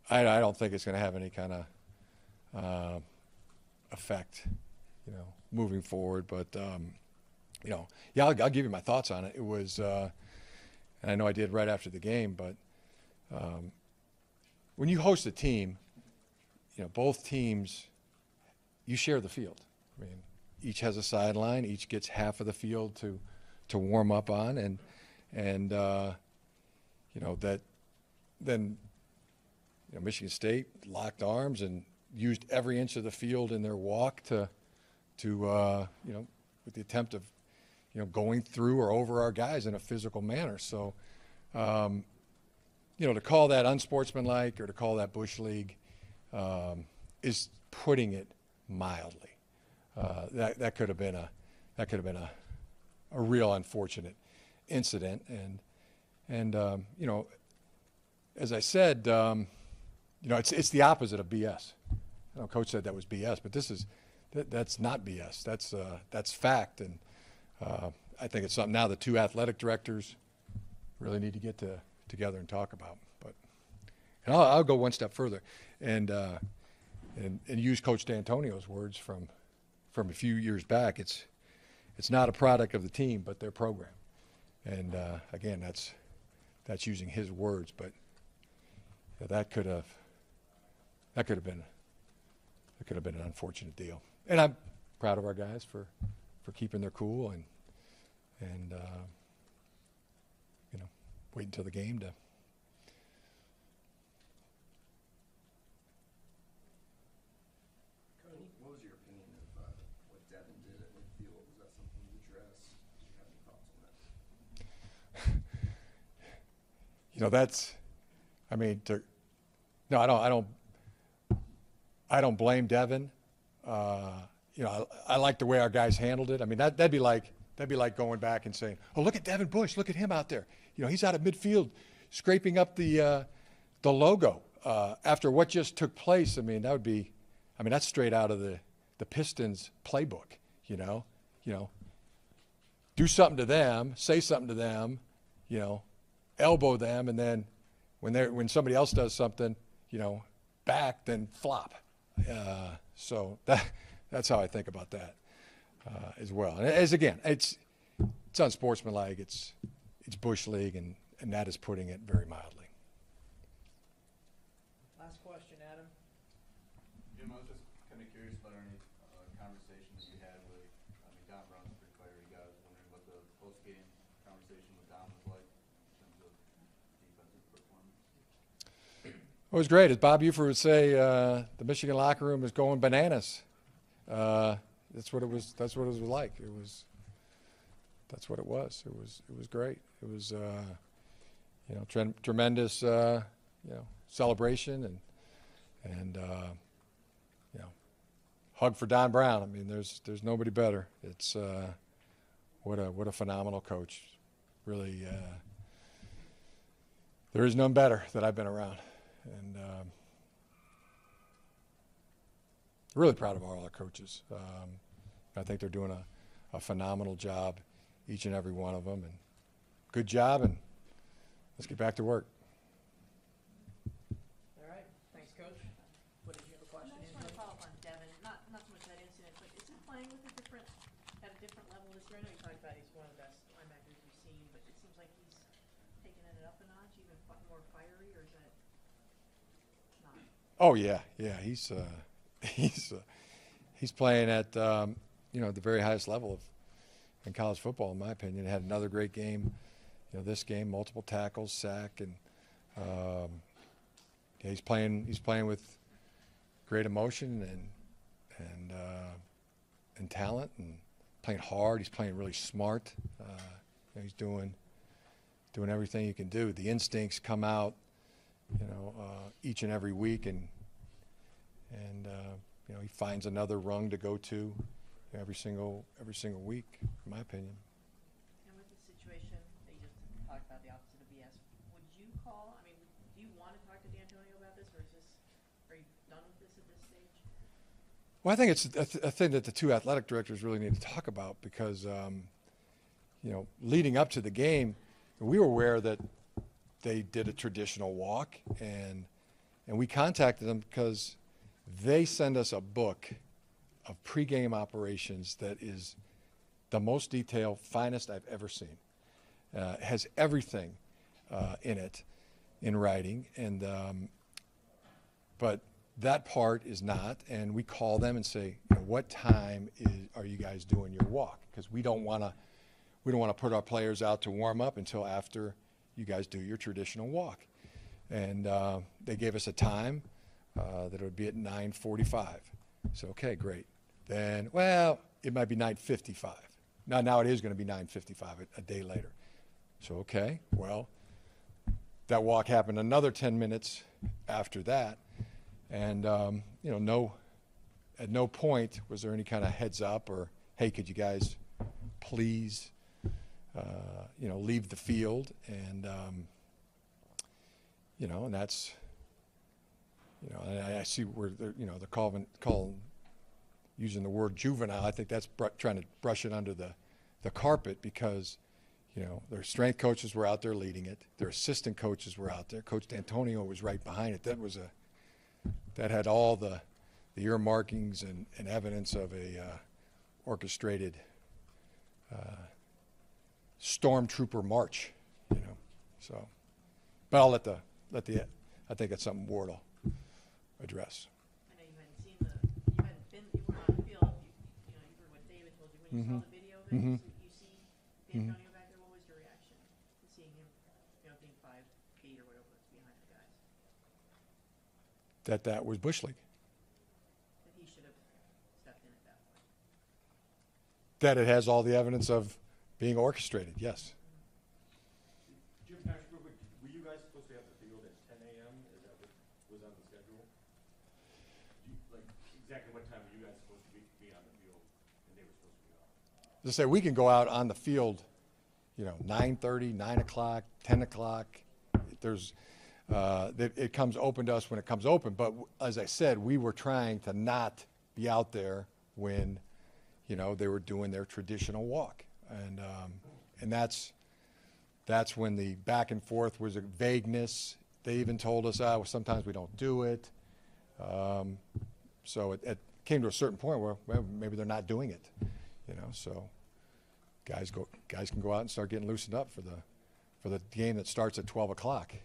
I don't think it's going to have any kind of effect, moving forward. But yeah, I'll give you my thoughts on it. It was, and I know I did right after the game, but when you host a team, both teams, you share the field. I mean, each has a sideline. Each gets half of the field to warm up on, and that then Michigan State locked arms and used every inch of the field in their walk to with the attempt of going through or over our guys in a physical manner. So to call that unsportsmanlike or to call that bush league is putting it mildly. That could have been a real unfortunate incident, and as I said, it's the opposite of BS. Coach said that was BS, but that's not BS. That's fact, and I think it's something now the two athletic directors really need to get together and talk about. But I'll go one step further and use Coach Dantonio's words from a few years back. It's not a product of the team, but their program. And again, that's using his words, but that could have been an unfortunate deal. And I'm proud of our guys for keeping their cool and wait until the game to. What was your opinion of what Devin did at midfield? Was that something you addressed? Did you have any thoughts on that? I don't blame Devin. I like the way our guys handled it. I mean, that'd be like going back and saying, "Oh, look at Devin Bush. Look at him out there. He's out of midfield, scraping up the logo after what just took place." I mean, that's straight out of the Pistons playbook. Do something to them, say something to them, elbow them, and then when somebody else does something, back, then flop. So that's how I think about that as well. And it's unsportsmanlike. It's bush league, and that is putting it very mildly. Last question, Adam. Jim, I was just kind of curious about any conversations you had with. Don Brown's a pretty fiery guy. I was wondering what the post-game conversation with Don was like in terms of defensive performance. It was great. As Bob Buford would say, the Michigan locker room is going bananas. That's what it was. That's what it was like. That's what it was. It was great. It was tremendous celebration and hug for Don Brown. I mean, there's nobody better. It's what a phenomenal coach. Really, there is none better that I've been around. And really proud of all our coaches. I think they're doing a phenomenal job, each and every one of them. And good job, and let's get back to work. All right. Thanks, Coach. What did you have a question? I just want to follow up on Devin. Not so much that incident, but is he playing at a different level this year? I know you talked about he's one of the best linebackers we've seen, but it seems like he's taking it up a notch, even more fiery, or is that not? Oh yeah. He's playing at the very highest level in college football, in my opinion. Had another great game, this game, multiple tackles, sack, and he's playing with great emotion and talent, and playing hard. He's playing really smart. He's doing everything he can do. The instincts come out, each and every week, and he finds another rung to go to every single week, in my opinion. And with the situation that you just talked about, the opposite of BS, would you call? I mean, do you want to talk to Dantonio about this, or are you done with this at this stage? Well, I think it's a thing that the two athletic directors really need to talk about because, leading up to the game, we were aware that they did a traditional walk, and And we contacted them because they send us a book of pregame operations that is the most detailed, finest I've ever seen. It has everything in it, in writing, and but that part is not. And we call them and say, what time are you guys doing your walk? Because we don't want to put our players out to warm up until after you guys do your traditional walk. And they gave us a time that it would be at 9:45. So, okay, great. Then, well, it might be 9:55. Now it is going to be 9:55 a day later. So, okay, well, that walk happened another 10 minutes after that. And, at no point was there any kind of heads up or, hey, could you guys please, leave the field? And, and that's, I see where they're calling using the word juvenile. I think that's trying to brush it under the carpet because, their strength coaches were out there leading it. Their assistant coaches were out there. Coach Dantonio was right behind it. That had all the earmarkings and evidence of a orchestrated stormtrooper march, So, but I'll let I think that's something Ward will address. I know you weren't on the field, you heard what David told you, when you saw the video of it, Mhm. you see Dantonio back there, what was your reaction to seeing him, being 5'8" or whatever was behind the guys? That was Bush League. That he should have stepped in at that point. That it has all the evidence of being orchestrated, yes. Jim, Patrick, were you guys supposed to have the field at 10 a.m.? Is that what was on the schedule? Exactly what time were you guys supposed to be on the field and they were supposed to be on? As I say, we can go out on the field, 9:30, 9 o'clock, 10 o'clock. It comes open to us when it comes open. But as I said, we were trying to not be out there when, they were doing their traditional walk. And that's when the back and forth was a vagueness. They even told us, sometimes we don't do it. So it came to a certain point where, well, maybe they're not doing it, So guys can go out and start getting loosened up for the game that starts at 12 o'clock.